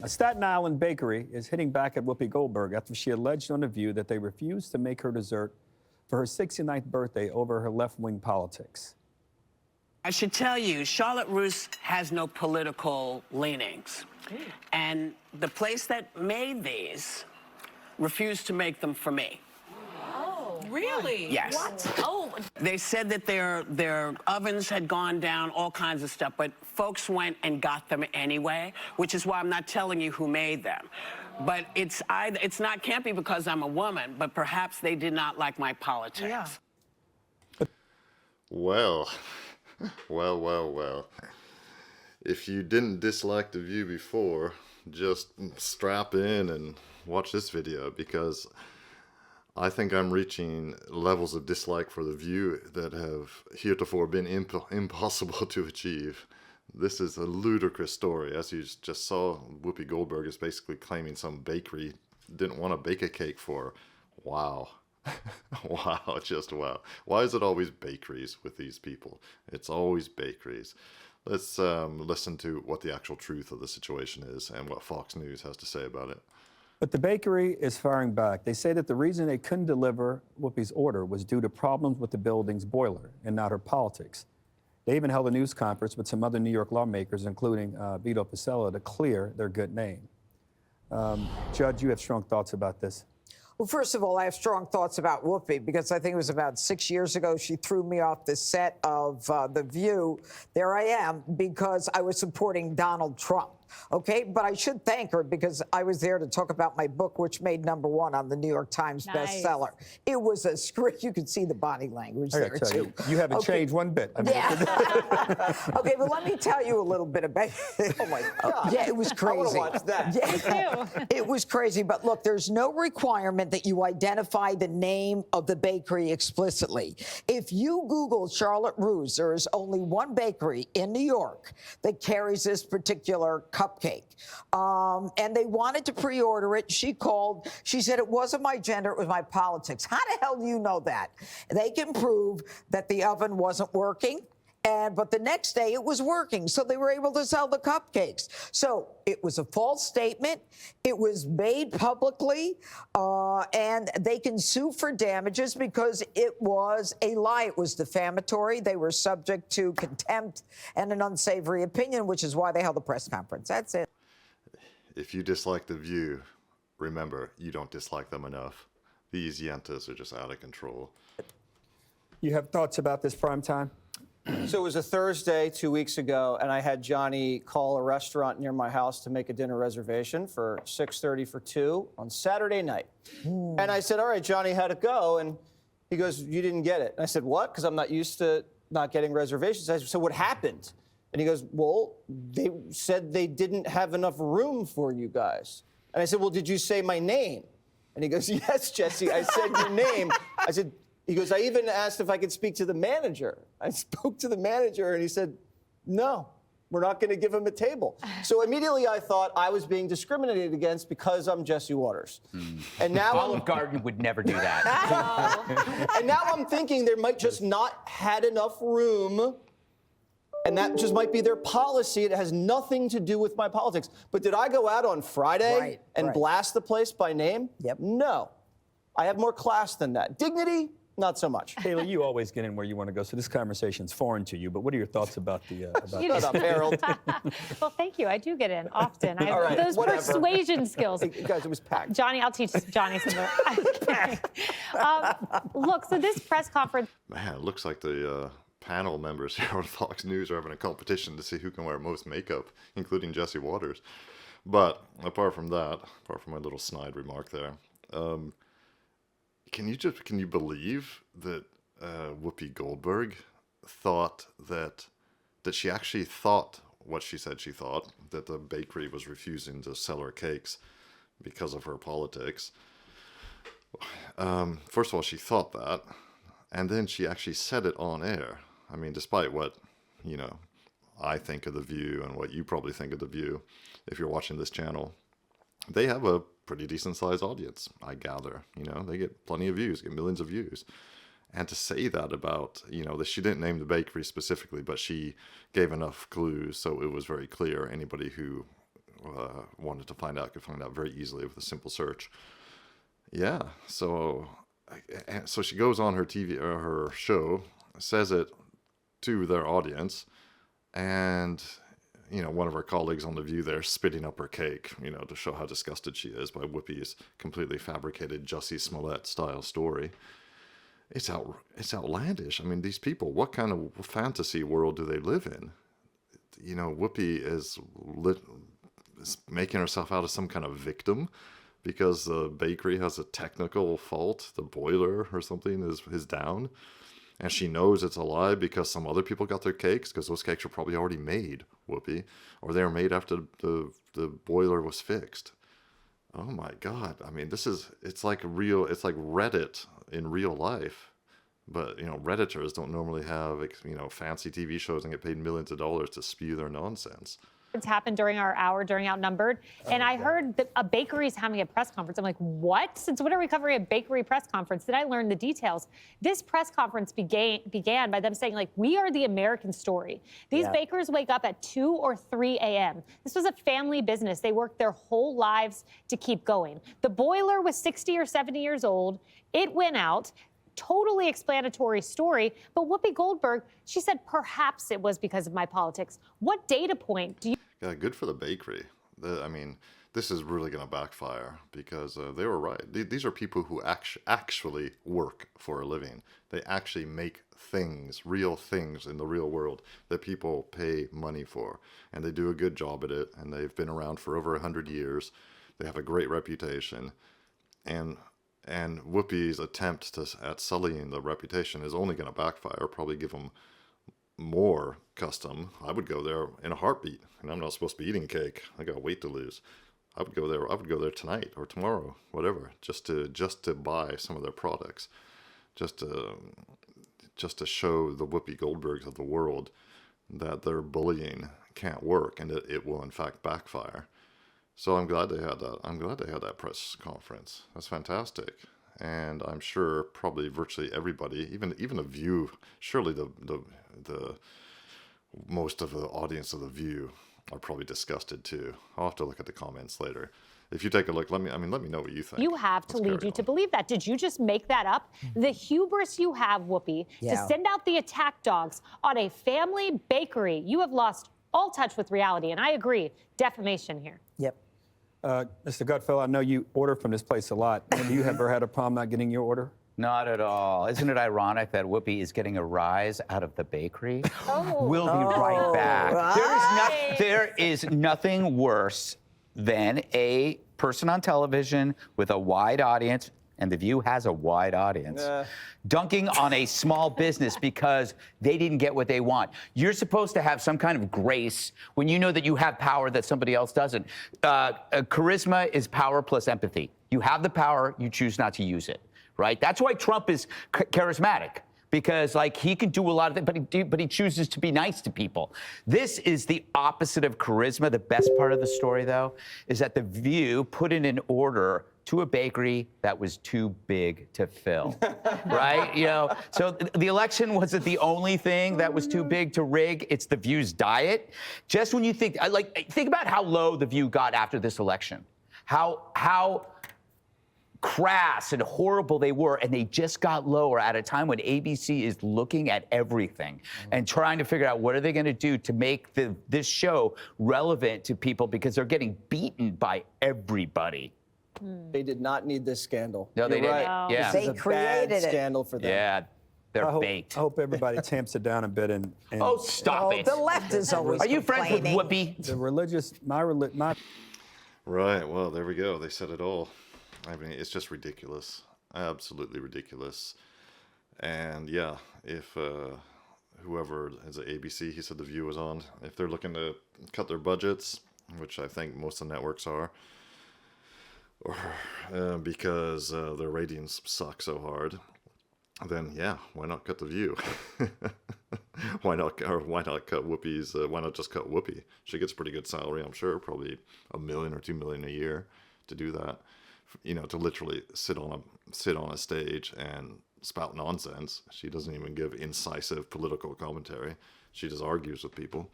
A Staten Island bakery is hitting back at Whoopi Goldberg after she alleged on The View that they refused to make her dessert for her 69th birthday over her left-wing politics. I should tell you, Charlotte Russe has no political leanings. And the place that made these refused to make them for me. Oh, really? Yes. What? Oh. They said that their ovens had gone down, all kinds of stuff, but folks went and got them anyway, which is why I'm not telling you who made them. But can't be because I'm a woman, but perhaps they did not like my politics. Yeah. Well, well. If you didn't dislike The View before, just strap in and watch this video, because I think I'm reaching levels of dislike for The View that have heretofore been impossible to achieve. This is a ludicrous story. As you just saw, Whoopi Goldberg is basically claiming some bakery didn't want to bake a cake for her. Wow. Wow, just wow. Why is it always bakeries with these people? It's always bakeries. Let's listen to what the actual truth of the situation is and what Fox News has to say about it. But the bakery is firing back. They say that the reason they couldn't deliver Whoopi's order was due to problems with the building's boiler and not her politics. They even held a news conference with some other New York lawmakers, including Vito Pasella, to clear their good name. Judge, you have strong thoughts about this. Well, first of all, I have strong thoughts about Whoopi because I think it was about 6 years ago she threw me off the set of The View. There I am because I was supporting Donald Trump. Okay, but I should thank her because I was there to talk about my book, which made #1 on the New York Times bestseller. It was a script. You could see the body language there, too. You haven't changed one bit. I mean, yeah. Okay, but let me tell you a little bit about it. Oh, my God. Yeah, it was crazy. I want to watch that. Yeah. It was crazy. But look, there's no requirement that you identify the name of the bakery explicitly. If you Google Charlotte Russe, there is only one bakery in New York that carries this particular cupcake. And they wanted to pre-order it. She called. She said, it wasn't my gender, it was my politics. How the hell do you know that? They can prove that the oven wasn't working. But the next day it was working, so they were able to sell the cupcakes. So it was a false statement. It was made publicly, and they can sue for damages because it was a lie. It was defamatory. They were subject to contempt and an unsavory opinion, which is why they held a press conference. That's it. If you dislike The View, remember, you don't dislike them enough. These yentas are just out of control. you have thoughts about this prime time? So it was a Thursday 2 weeks ago, and I had Johnny call a restaurant near my house to make a dinner reservation for 6:30 for 2 on Saturday night. And I said, all right, Johnny, how'd it go? And he goes, you didn't get it. And I said, what? Because I'm not used to not getting reservations. I said, so what happened? And he goes, well, they said they didn't have enough room for you guys. And I said, well, did you say my name? And he goes, yes, Jesse, I said your name. I said, he goes, I even asked if I could speak to the manager. I spoke to the manager, and he said, no, we're not going to give him a table. So immediately I thought I was being discriminated against because I'm Jesse Waters. And now Olive Garden would never do that. And now I'm thinking there might just not had enough room, and that just might be their policy. It has nothing to do with my politics. But did I go out on Friday and blast the place by name? Yep. No. I have more class than that. Dignity, not so much. Kayla, you always get in where you want to go, so this conversation's foreign to you, but what are your thoughts about the... Shut up, Harold. Well, thank you. I do get in often. I All have right, those whatever. persuasion skills. Hey, guys, it was packed. Johnny, I'll teach Johnny some of look, so this press conference... Man, it looks like the panel members here on Fox News are having a competition to see who can wear most makeup, including Jesse Waters. But apart from that, apart from my little snide remark there, can you believe that Whoopi Goldberg thought that she actually thought what she said she thought, that the bakery was refusing to sell her cakes because of her politics? First of all, she thought that, and then she actually said it on air. I mean, despite what, I think of The View and what you probably think of The View, if you're watching this channel, they have a pretty decent sized audience, I gather. They get plenty of views, get millions of views. And to say that about, that she didn't name the bakery specifically, but she gave enough clues so it was very clear anybody who wanted to find out could find out very easily with a simple search. Yeah, so she goes on her TV or her show, says it to their audience, and one of our colleagues on The View there spitting up her cake, to show how disgusted she is by Whoopi's completely fabricated Jussie Smollett style story. It's outlandish. I mean, these people, what kind of fantasy world do they live in? Whoopi is making herself out as some kind of victim because the bakery has a technical fault, the boiler or something is down, and she knows it's a lie because some other people got their cakes, because those cakes were probably already made, Whoopi, or they were made after the boiler was fixed. Oh my God! I mean, it's like Reddit in real life, but Redditors don't normally have fancy TV shows and get paid millions of dollars to spew their nonsense. It's happened during our hour during Outnumbered, and I heard that a bakery is having a press conference. I'm like, what? Since when are we covering a bakery press conference? Then I learned the details. This press conference began by them saying, we are the American story. These bakers wake up at 2 or 3 a.m. This was a family business. They worked their whole lives to keep going. The boiler was 60 or 70 years old. It went out. Totally explanatory story, but Whoopi Goldberg, she said perhaps it was because of my politics. What data point do you... Yeah, good for the bakery. This is really going to backfire because they were right. These are people who actually work for a living. They actually make things, real things in the real world that people pay money for. And they do a good job at it, and they've been around for over 100 years. They have a great reputation. And Whoopi's attempt at sullying the reputation is only going to backfire, probably give them more custom. I would go there in a heartbeat, and I'm not supposed to be eating cake. I got weight to lose. I would go there tonight or tomorrow, whatever, just to buy some of their products, just to show the Whoopi Goldbergs of the world that their bullying can't work and that it will in fact backfire. So I'm glad they had that. I'm glad they had that press conference. That's fantastic. And I'm sure probably virtually everybody, even The View, surely the most of the audience of The View are probably disgusted too. I'll have to look at the comments later. If you take a look, let me know what you think. You have to lead you to believe that. Did you just make that up? The hubris you have, Whoopi, to send out the attack dogs on a family bakery. You have lost all touch with reality, and I agree, defamation here. Yep. Mr. Gutfeld, I know you order from this place a lot. Have you ever had a problem not getting your order? Not at all. Isn't it ironic that Whoopi is getting a rise out of the bakery? Oh. We'll be right back. Right. There is nothing worse than a person on television with a wide audience, and The View has a wide audience, dunking on a small business because they didn't get what they want. You're supposed to have some kind of grace when you know that you have power that somebody else doesn't. Charisma is power plus empathy. You have the power, you choose not to use it, right? That's why Trump is charismatic. Because he can do a lot of things, but he chooses to be nice to people. This is the opposite of charisma. The best part of the story, though, is that The View put in an order to a bakery that was too big to fill, right? So the election wasn't the only thing that was too big to rig. It's The View's diet. Just when you think about how low The View got after this election, how crass and horrible they were, and they just got lower at a time when ABC is looking at everything and trying to figure out what are they going to do to make this show relevant to people because they're getting beaten by everybody. They did not need this scandal. No, they You're didn't. right. Yeah. This is They a created bad it. scandal for them. Yeah, they're baked. I hope everybody tamps it down a bit and Oh, stop it. The left is always Are you friends with complaining. Whoopi? the religious, my Right, well, there we go. They said it all. I mean, it's just ridiculous. Absolutely ridiculous. And yeah, if whoever is at ABC, he said The View was on, if they're looking to cut their budgets, which I think most of the networks are, or because their ratings suck so hard, then yeah, why not cut The View? why not cut Whoopi's? Why not just cut Whoopi? She gets a pretty good salary, I'm sure, probably $1 million or $2 million a year to do that. To literally sit on a stage and spout nonsense. She doesn't even give incisive political commentary. She just argues with people.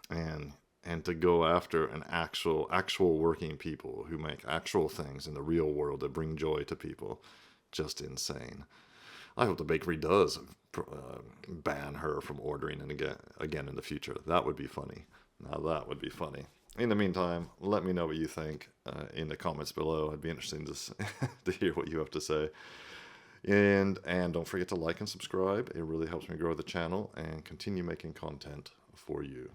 And and to go after an actual working people who make actual things in the real world that bring joy to people. Just insane. I hope the bakery does ban her from ordering and again in the future. That would be funny. Now that would be funny. In the meantime, let me know what you think in the comments below. I'd be interested to hear what you have to say. And don't forget to like and subscribe. It really helps me grow the channel and continue making content for you.